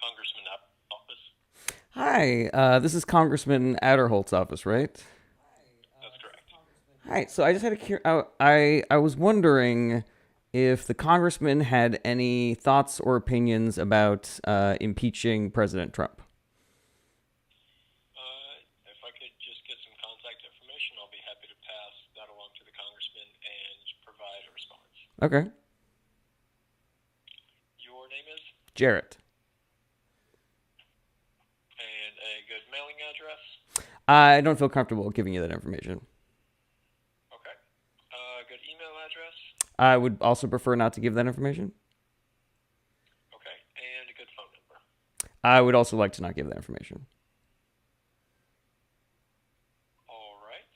Congressman office. Hi, this is Congressman Adderholt's office, right? That's correct. Hi. So I just had I was wondering if the congressman had any thoughts or opinions about impeaching President Trump. If I could just get some contact information, I'll be happy to pass that along to the congressman and provide a response. Okay, Your name is, Jarrett. and a good mailing address. I don't feel comfortable giving you that information. Okay. Good email address. I would also prefer not to give that information. Okay. And a good phone number. I would also like to not give that information. All right.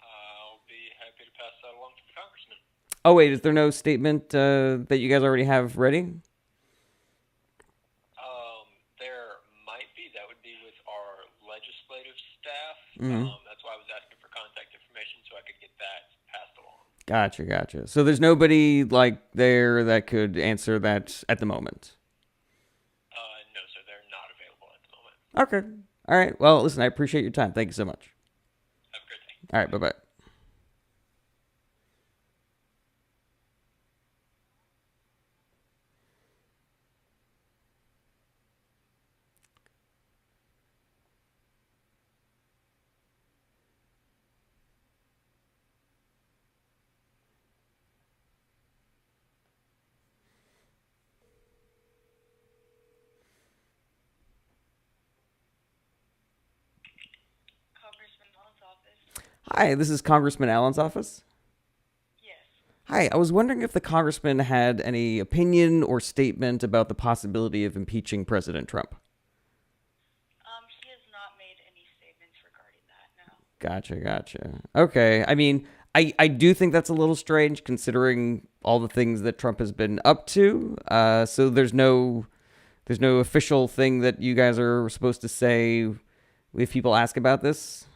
I'll be happy to pass that along to the congressman. Oh wait, is there no statement that you guys already have ready? There might be. That would be with our legislative staff. Mm-hmm. That's why I was asking for contact information so I could get that passed along. Gotcha. So there's nobody like there that could answer that at the moment. No, sir, they're not available at the moment. Okay. All right. Well, listen, I appreciate your time. Thank you so much. Have a great day. All right. Bye bye. Congressman Allen's office. Hi, this is Congressman Allen's office. Yes. Hi, I was wondering if the congressman had any opinion or statement about the possibility of impeaching President Trump. He has not made any statements regarding that, no. Gotcha. Okay. I mean, I do think that's a little strange considering all the things that Trump has been up to. So there's no official thing that you guys are supposed to say if people ask about this.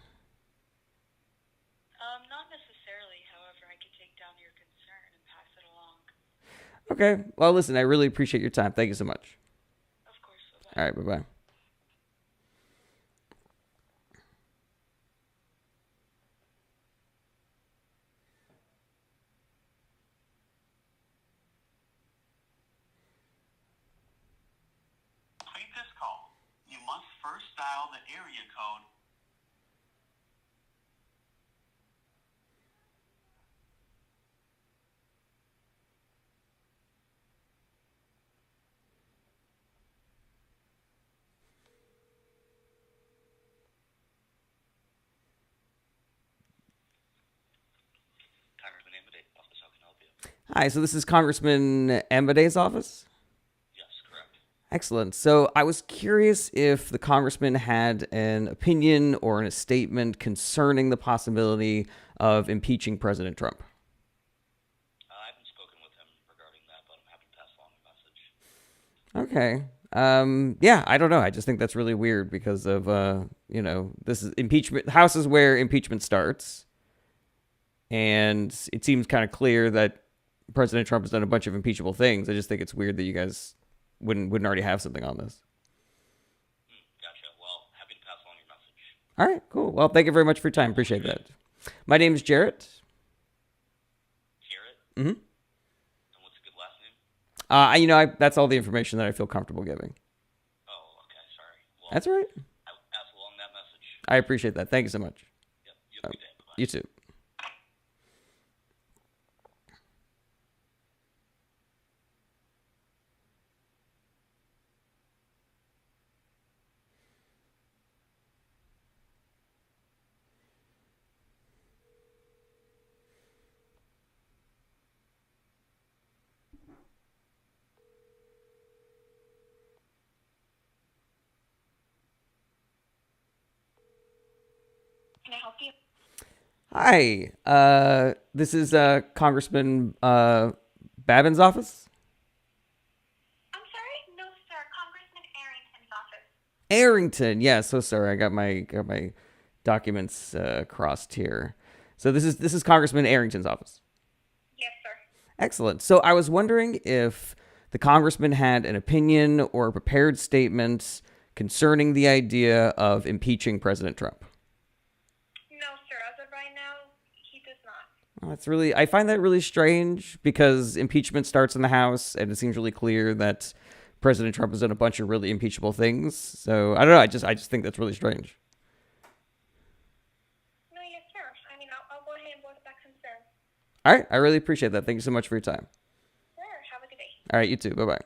Not necessarily, however, I could take down your concern and pass it along. Okay. Well, listen, I really appreciate your time. Thank you so much. Of course, All bye-bye. right. Bye bye. Complete this call. You must first dial the area code. Congressman Amade, office, how can I help you? Hi. So this is Congressman Amade's office. Yes, correct. Excellent. So I was curious if the congressman had an opinion or a statement concerning the possibility of impeaching President Trump. I haven't spoken with him regarding that, but I'm happy to pass along the message. Okay. Yeah, I don't know. I just think that's really weird because of, this is impeachment. The House is where impeachment starts. And it seems kind of clear that President Trump has done a bunch of impeachable things. I just think it's weird that you guys wouldn't already have something on this. Gotcha. Well, happy to pass along your message. All right, cool. Well, thank you very much for your time. Appreciate that. My name is Jarrett. Garrett? Mm-hmm. And what's a good last name? That's all the information that I feel comfortable giving. Oh, okay, sorry. Well, That's all right. I will pass along that message. I appreciate that. Thank you so much. Yep, you have a good day. Bye-bye. You too. Can I help you? Hi. This is Congressman Babin's office. I'm sorry? No, sir. Congressman Arrington's office. Arrington. Yeah, so sorry. I got my documents crossed here. So this is Congressman Arrington's office. Yes, sir. Excellent. So I was wondering if the congressman had an opinion or a prepared statement concerning the idea of impeaching President Trump. No, sir. As of right now, he does not. Well, I find that really strange because impeachment starts in the House, and it seems really clear that President Trump has done a bunch of really impeachable things. So I don't know. I just think that's really strange. No, yes, sir. I mean, I'll go ahead and voice that concern. All right. I really appreciate that. Thank you so much for your time. Sure. Have a good day. All right. You too. Bye-bye.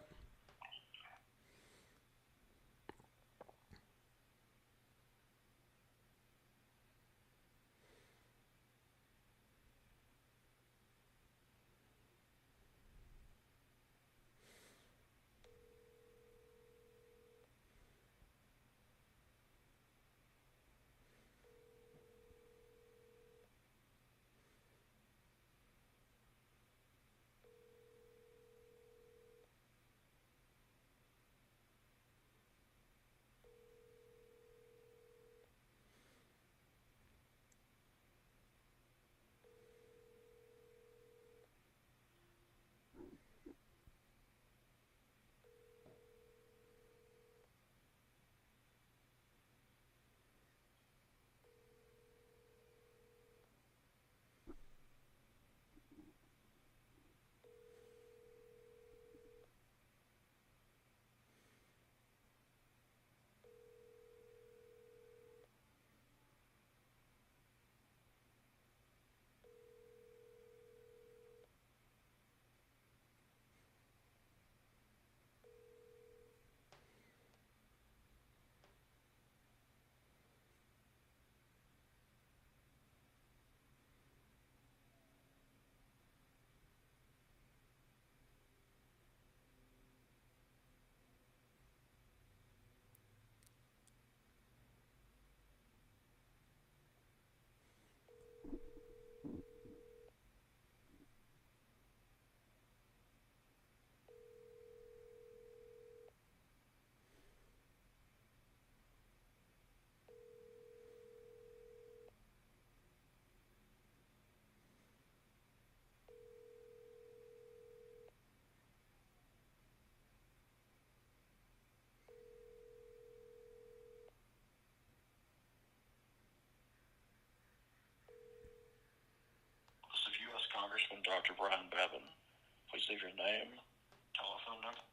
This is U.S. Congressman Dr. Brian Babin. Please leave your name, telephone number.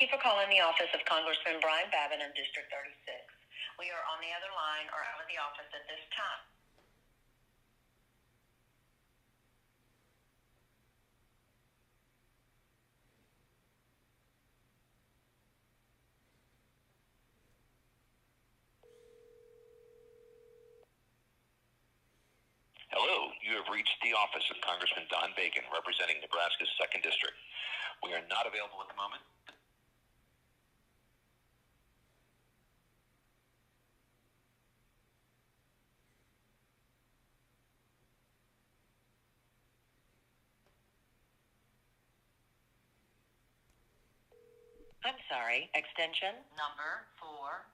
Thank you for calling the office of Congressman Brian Babin in District 36. We are on the other line or out of the office at this time. Hello, you have reached the office of Congressman Don Bacon, representing Nebraska's 2nd District. We are not available at the moment. I'm sorry, extension number 4.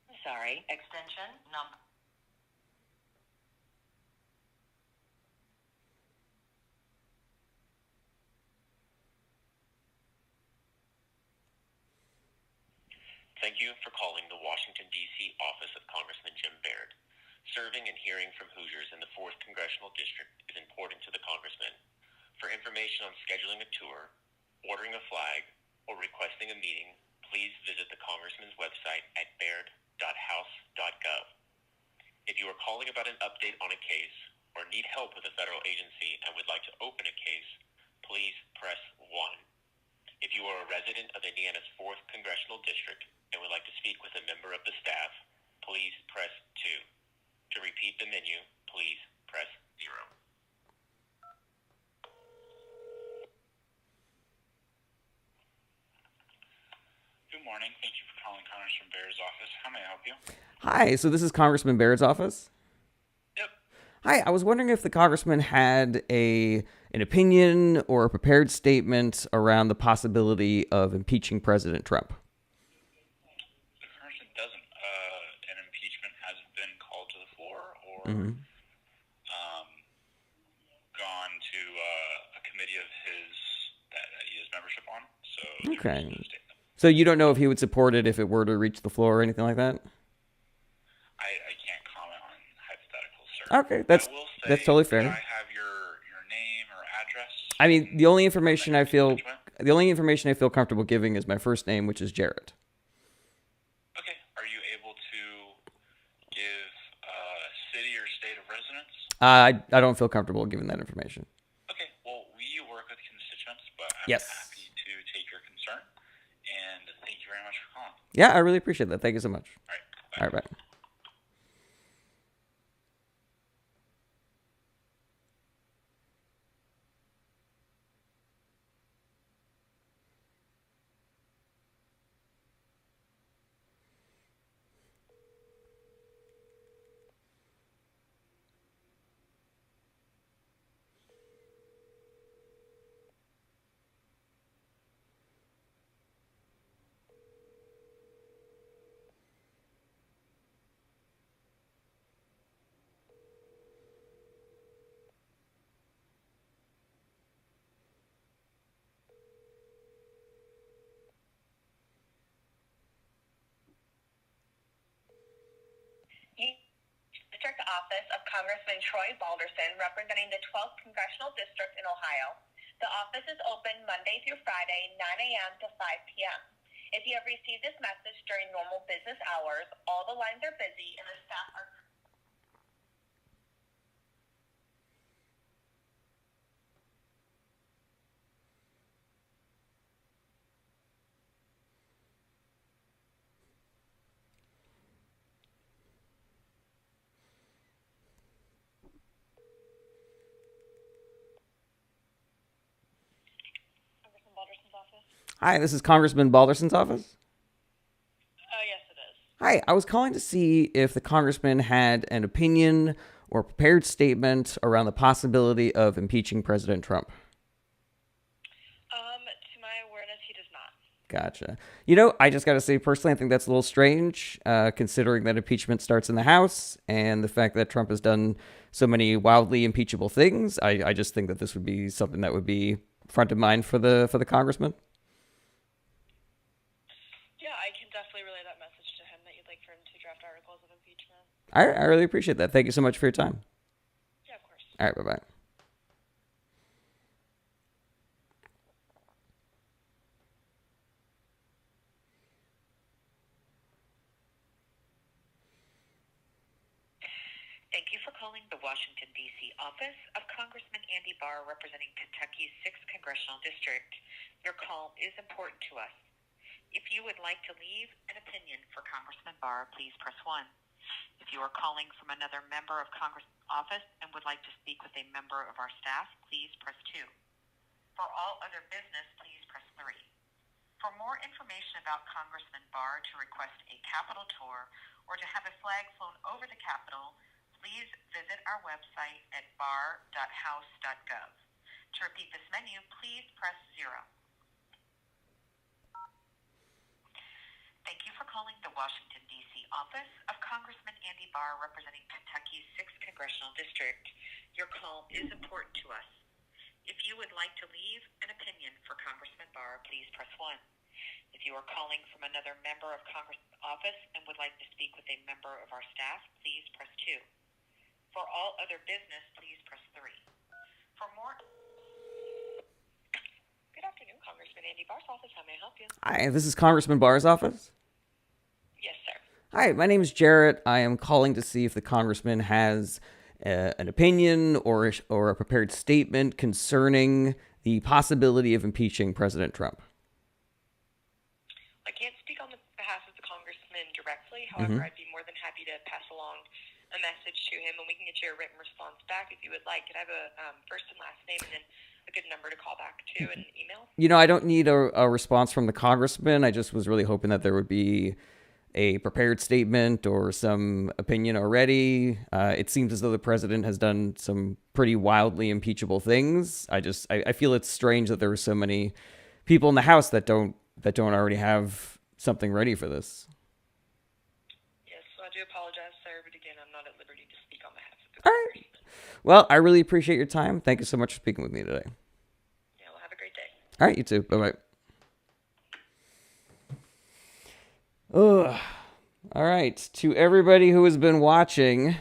I'm sorry, extension number. Thank you for calling the Washington, D.C. office of Congressman Jim Baird. Serving and hearing from Hoosiers in the 4th Congressional District is important to the Congressman. For information on scheduling a tour, ordering a flag, or requesting a meeting, please visit the Congressman's website at baird.house.gov. If you are calling about an update on a case or need help with a federal agency and would like to open a case, please press 1. If you are a resident of Indiana's 4th Congressional District and would like to speak with a member of the staff, please press 2. To repeat the menu, please press 0. Good morning. Thank you for calling Congressman Baird's office. How may I help you? Hi, so this is Congressman Baird's office? Yep. Hi, I was wondering if the congressman had an opinion or a prepared statement around the possibility of impeaching President Trump. The congressman doesn't. An impeachment hasn't been called to the floor or gone to a committee of his that he has membership on. So Okay. there's no statement. So you don't know if he would support it if it were to reach the floor or anything like that? I can't comment on hypotheticals, sir. Okay, that's I will say, totally fair. Can I have your name or address? I mean, the only information I feel Constituent? comfortable giving is my first name, which is Jarrett. Okay. Are you able to give city or state of residence? I don't feel comfortable giving that information. Okay. Well, we work with constituents, but I'm Yes. happy to take your concern. And thank you very much for calling. Yeah, I really appreciate that. Thank you so much. All right. Bye. All right, bye. District Office of Congressman Troy Balderson, representing the 12th Congressional District in Ohio. The office is open Monday through Friday, 9 a.m. to 5 p.m. If you have received this message during normal business hours, all the lines are busy and the staff are... Congressman Balderson's office? Hi, this is Congressman Balderson's office. Yes, it is. Hi, I was calling to see if the congressman had an opinion or prepared statement around the possibility of impeaching President Trump. To my awareness, he does not. Gotcha. You know, I just got to say, personally, I think that's a little strange, considering that impeachment starts in the House and the fact that Trump has done so many wildly impeachable things. I just think that this would be something that would be front of mind for the congressman. Yeah, I can definitely relay that message to him that you'd like for him to draft articles of impeachment. I really appreciate that. Thank you so much for your time. Yeah, of course. All right, bye-bye. Thank you for calling the Washington, D.C. office of Congressman Andy Barr, representing Kentucky's 6th Congressional District. Your call is important to us. If you would like to leave an opinion for Congressman Barr, please press 1. If you are calling from another member of Congress office and would like to speak with a member of our staff, please press 2. For all other business, please press 3. For more information about Congressman Barr, to request a Capitol tour or to have a flag flown over the Capitol, please visit our website at bar.house.gov. To repeat this menu, please press 0. Thank you for calling the Washington, D.C. office of Congressman Andy Barr, representing Kentucky's 6th Congressional District. Your call is important to us. If you would like to leave an opinion for Congressman Barr, please press 1. If you are calling from another member of Congress office and would like to speak with a member of our staff, please press 2. For all other business, please press 3. For more... Good afternoon, Congressman Andy Barr's office. How may I help you? Hi, this is Congressman Barr's office. Yes, sir. Hi, my name is Jarrett. I am calling to see if the congressman has an opinion or a prepared statement concerning the possibility of impeaching President Trump. I can't speak on the behalf of the congressman directly. However, I'd be more than happy to pass along a message to him, and we can get you a written response back if you would like. Could I have a first and last name and then a good number to call back to an email? You know, I don't need a response from the congressman. I just was really hoping that there would be a prepared statement or some opinion already. It seems as though the president has done some pretty wildly impeachable things. I feel it's strange that there are so many people in the House that don't already have something ready for this. Yes, so I do apologize, sir, but again, I'm not at liberty to speak on behalf of the All right. congressman. Well, I really appreciate your time. Thank you so much for speaking with me today. Yeah, well, have a great day. All right, you too. Bye-bye. Ugh. All right. To everybody who has been watching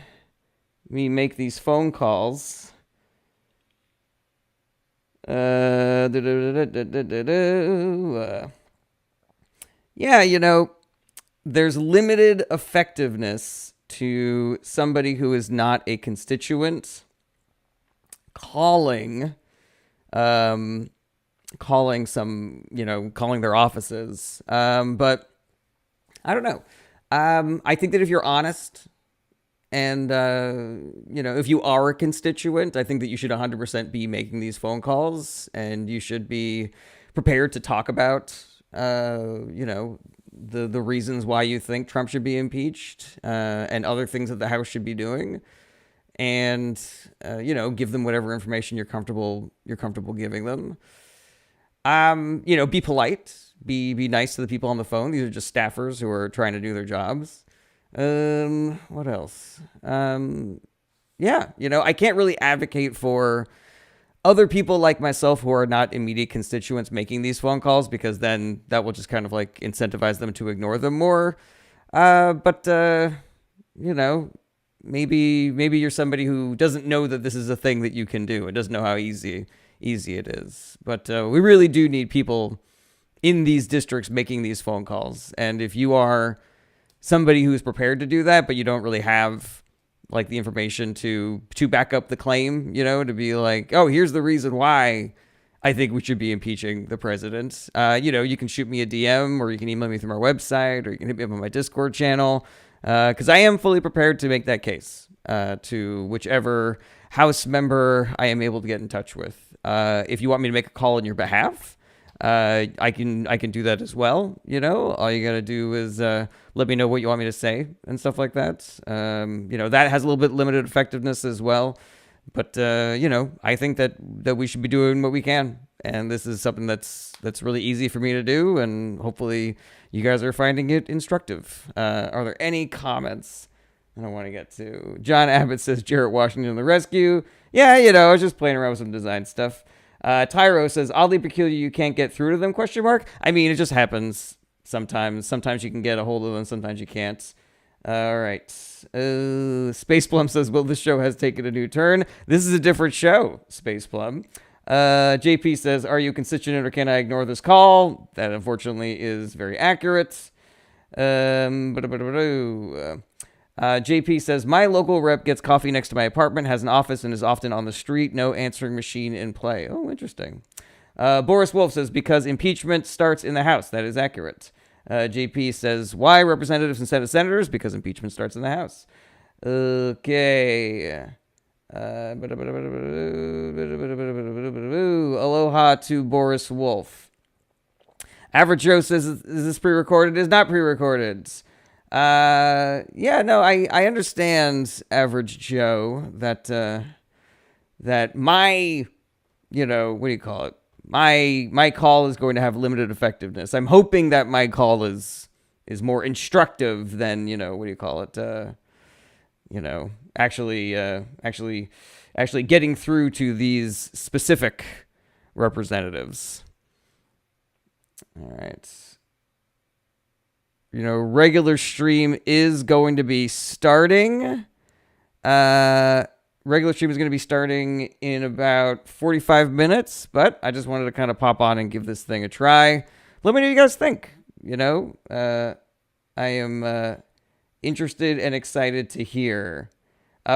me make these phone calls. Yeah, you know, there's limited effectiveness to somebody who is not a constituent calling their offices. But I don't know. I think that if you're honest and, if you are a constituent, I think that you should 100% be making these phone calls, and you should be prepared to talk about, the reasons why you think Trump should be impeached, and other things that the House should be doing. And, give them whatever information you're comfortable giving them. Be polite, be nice to the people on the phone. These are just staffers who are trying to do their jobs. What else? I can't really advocate for other people like myself who are not immediate constituents making these phone calls, because then that will just kind of like incentivize them to ignore them more. Maybe you're somebody who doesn't know that this is a thing that you can do. It doesn't know how easy it is. But we really do need people in these districts making these phone calls. And if you are somebody who is prepared to do that, but you don't really have like the information to back up the claim, to be like, oh, here's the reason why I think we should be impeaching the president. You can shoot me a DM, or you can email me through my website, or you can hit me up on my Discord channel. Because I am fully prepared to make that case to whichever House member I am able to get in touch with. If you want me to make a call on your behalf, I can do that as well. All you gotta do is let me know what you want me to say and stuff like that. That has a little bit limited effectiveness as well. But I think that we should be doing what we can, and this is something that's really easy for me to do, and hopefully you guys are finding it instructive. Are there any comments I don't want to get to? John Abbott says Jarrett Washington on the rescue. Yeah, I was just playing around with some design stuff. Tyro says oddly peculiar, you can't get through to them, ? I mean, it just happens sometimes. Sometimes you can get a hold of them, sometimes you can't. All right. Space Plum says, well, this show has taken a new turn. This is a different show, Space Plum. JP says, are you constituent or can I ignore this call? That unfortunately is very accurate. JP says, my local rep gets coffee next to my apartment, has an office, and is often on the street. No answering machine in play. Oh, interesting. Boris Wolf says, because impeachment starts in the House. That is accurate. JP says, why representatives and senators? Because impeachment starts in the House. Okay. Aloha to Boris Wolf. Average Joe says, is this pre-recorded? It is not pre-recorded. I understand, Average Joe, that my, what do you call it? My call is going to have limited effectiveness. I'm hoping that my call is more instructive than, what do you call it? Actually getting through to these specific representatives. All right. Regular stream is going to be starting. Regular stream is going to be starting in about 45 minutes, but I just wanted to kind of pop on and give this thing a try. Let me know what you guys think. You know, I am interested and excited to hear.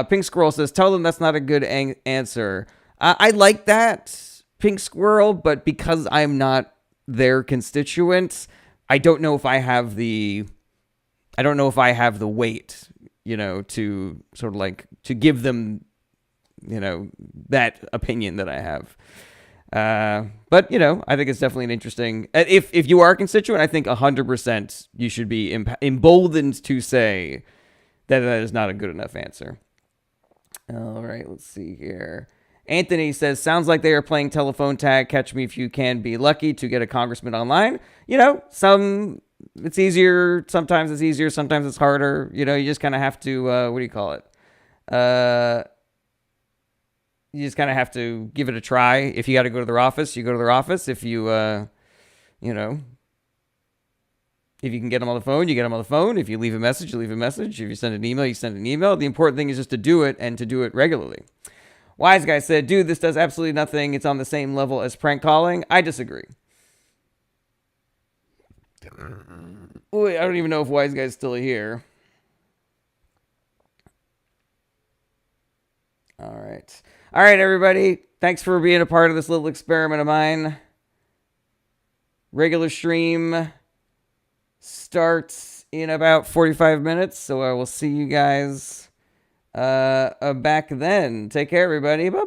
Pink Squirrel says, tell them that's not a good answer. I like that, Pink Squirrel, but because I'm not their constituent, I don't know if I have the weight, you know, to sort of like to give them, you know, that opinion that I have. But, you know, I think it's definitely an interesting, if you are a constituent, I think 100% you should be emboldened to say that that is not a good enough answer. All right, let's see here. Anthony says, sounds like they are playing telephone tag. Catch me if you can be lucky to get a congressman online. You know, it's easier. Sometimes it's easier. Sometimes it's harder. You know, you just kind of have to, what do you call it? You just kind of have to give it a try. If you got to go to their office, you go to their office. If you, you know, if you can get them on the phone, you get them on the phone. If you leave a message, you leave a message. If you send an email, you send an email. The important thing is just to do it and to do it regularly. Wise Guy said, dude, this does absolutely nothing. It's on the same level as prank calling. I disagree. Wait, I don't even know if Wise Guy's still here. All right. All right, everybody. Thanks for being a part of this little experiment of mine. Regular stream starts in about 45 minutes, so I will see you guys back then. Take care, everybody. Bye-bye.